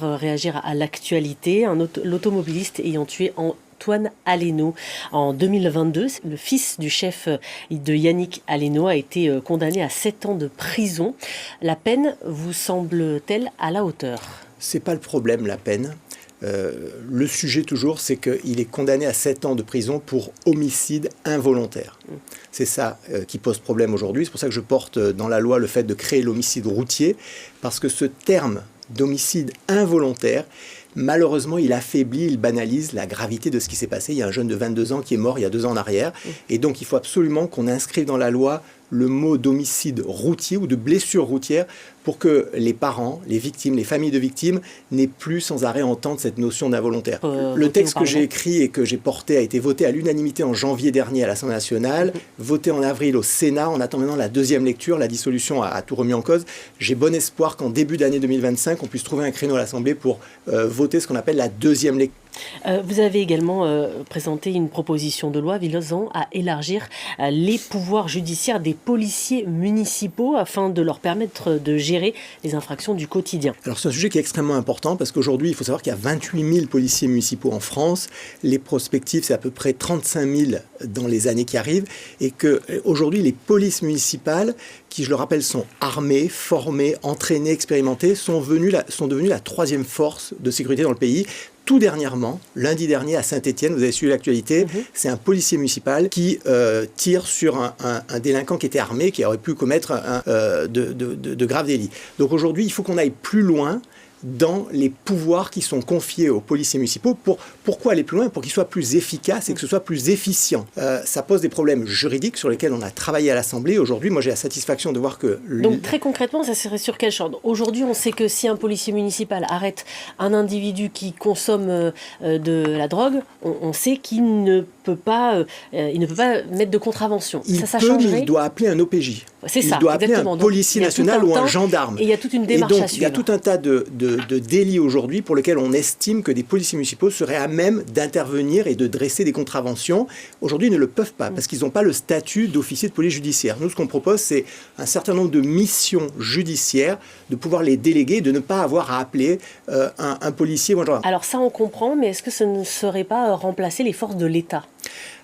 Réagir à l'actualité, l'automobiliste ayant tué Antoine Aleno en 2022. Le fils du chef de Yannick Aleno a été condamné à 7 ans de prison. La peine vous semble-t-elle à la hauteur ? C'est pas le problème, la peine. Le sujet toujours, c'est qu'il est condamné à 7 ans de prison pour homicide involontaire. C'est ça qui pose problème aujourd'hui. C'est pour ça que je porte dans la loi le fait de créer l'homicide routier, parce que ce terme d'homicide involontaire, malheureusement, il affaiblit, il banalise la gravité de ce qui s'est passé. Il y a un jeune de 22 ans qui est mort il y a 2 ans en arrière. Et donc, il faut absolument qu'on inscrive dans la loi le mot d'homicide routier ou de blessure routière pour que les parents, les victimes, les familles de victimes n'aient plus sans arrêt à entendre cette notion d'involontaire. Le texte que j'ai écrit et que j'ai porté a été voté à l'unanimité en janvier dernier à l'Assemblée nationale, voté en avril au Sénat. On attend maintenant la deuxième lecture. La dissolution a tout remis en cause. J'ai bon espoir qu'en début d'année 2025, on puisse trouver un créneau à l'Assemblée pour voter ce qu'on appelle la deuxième lecture. Vous avez également présenté une proposition de loi visant à élargir les pouvoirs judiciaires des policiers municipaux afin de leur permettre de gérer les infractions du quotidien. Alors c'est un sujet qui est extrêmement important parce qu'aujourd'hui, il faut savoir qu'il y a 28 000 policiers municipaux en France. Les prospectives, c'est à peu près 35 000 dans les années qui arrivent. Et qu'aujourd'hui, les polices municipales, qui, je le rappelle, sont armées, formées, entraînées, expérimentées, sont devenues la troisième force de sécurité dans le pays. Tout dernièrement, lundi dernier à Saint-Étienne, vous avez suivi l'actualité, c'est un policier municipal qui tire sur un délinquant qui était armé, qui aurait pu commettre de graves délits. Donc aujourd'hui, il faut qu'on aille plus loin dans les pouvoirs qui sont confiés aux policiers municipaux. Pourquoi aller plus loin ? Pour qu'ils soient plus efficaces et que ce soit plus efficient. Ça pose des problèmes juridiques sur lesquels on a travaillé à l'Assemblée. Aujourd'hui, moi j'ai la satisfaction de voir que... Donc très concrètement, ça serait sur quel champ ? Aujourd'hui, on sait que si un policier municipal arrête un individu qui consomme de la drogue, on sait qu'il ne peut pas mettre de contravention. Ça changerait ? Mais il doit appeler un OPJ. C'est ça, il doit appeler exactement. un policier national ou un gendarme. Et il y a toute une démarche à suivre. Il y a tout un tas de délits aujourd'hui pour lesquels on estime que des policiers municipaux seraient à même d'intervenir et de dresser des contraventions. Aujourd'hui, ils ne le peuvent pas parce qu'ils n'ont pas le statut d'officier de police judiciaire. Nous, ce qu'on propose, c'est un certain nombre de missions judiciaires, de pouvoir les déléguer, de ne pas avoir à appeler un policier ou un gendarme. Alors ça, on comprend, mais est-ce que ce ne serait pas remplacer les forces de l'État ?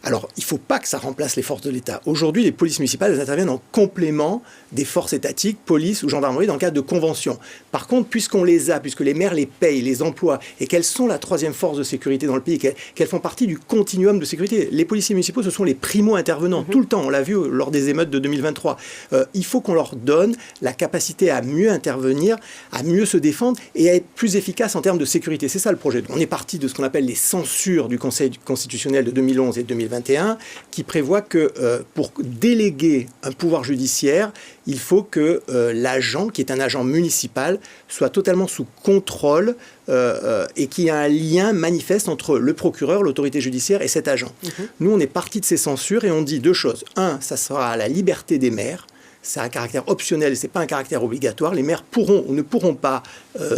Alors, il ne faut pas que ça remplace les forces de l'État. Aujourd'hui, les polices municipales, elles interviennent en complément des forces étatiques, police ou gendarmerie, dans le cadre de conventions. Par contre, puisqu'on les a, puisque les maires les payent, les emploient, et qu'elles sont la troisième force de sécurité dans le pays, qu'elles font partie du continuum de sécurité, les policiers municipaux, ce sont les primo-intervenants, tout le temps. On l'a vu lors des émeutes de 2023. Il faut qu'on leur donne la capacité à mieux intervenir, à mieux se défendre et à être plus efficace en termes de sécurité. C'est ça le projet. On est parti de ce qu'on appelle les censures du Conseil constitutionnel de 2011 et de 2021, qui prévoit que pour déléguer un pouvoir judiciaire, il faut que l'agent, qui est un agent municipal, soit totalement sous contrôle et qu'il y ait un lien manifeste entre le procureur, l'autorité judiciaire et cet agent. Nous, on est parti de ces censures et on dit 2 choses. 1, ça sera la liberté des maires. C'est un caractère optionnel, ce n'est pas un caractère obligatoire. Les maires pourront ou ne pourront pas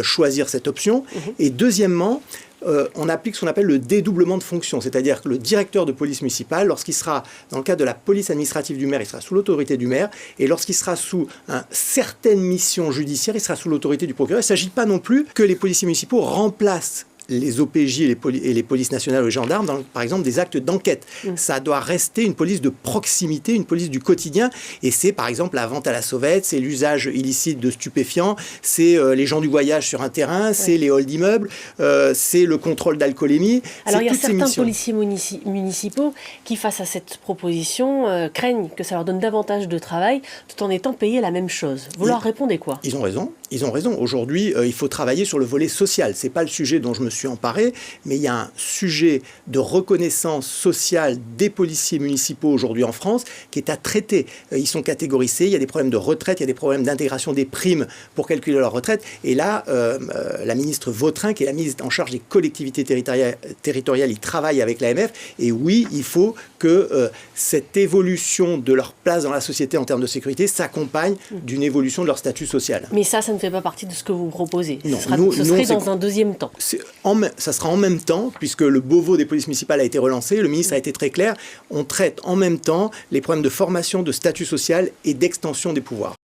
choisir cette option. Et deuxièmement, on applique ce qu'on appelle le dédoublement de fonction, c'est-à-dire que le directeur de police municipale, lorsqu'il sera dans le cadre de la police administrative du maire, il sera sous l'autorité du maire, et lorsqu'il sera sous certaines missions judiciaires, il sera sous l'autorité du procureur. Il ne s'agit pas non plus que les policiers municipaux remplacent les OPJ et les polices nationales ou les gendarmes dans, par exemple, des actes d'enquête. Ça doit rester une police de proximité, une police du quotidien. Et c'est, par exemple, la vente à la sauvette, c'est l'usage illicite de stupéfiants, c'est les gens du voyage sur un terrain, c'est les halls d'immeubles, c'est le contrôle d'alcoolémie. Alors, il y a certains policiers municipaux qui, face à cette proposition, craignent que ça leur donne davantage de travail tout en étant payés la même chose. Vous leur répondez quoi ? Ils ont raison. Ils ont raison. Aujourd'hui, il faut travailler sur le volet social. Ce n'est pas le sujet dont je me suis emparé, mais il y a un sujet de reconnaissance sociale des policiers municipaux aujourd'hui en France qui est à traiter. Ils sont catégorisés, il y a des problèmes de retraite, il y a des problèmes d'intégration des primes pour calculer leur retraite. Et là, la ministre Vautrin, qui est la ministre en charge des collectivités territoriales, il travaille avec l'AMF. Et oui, il faut que cette évolution de leur place dans la société en termes de sécurité s'accompagne d'une évolution de leur statut social. Mais ça ne fait pas partie de ce que vous proposez. Non, ce serait dans un deuxième temps. Ça sera en même temps, puisque le Beauvau des polices municipales a été relancé. Le ministre a été très clair. On traite en même temps les problèmes de formation, de statut social et d'extension des pouvoirs.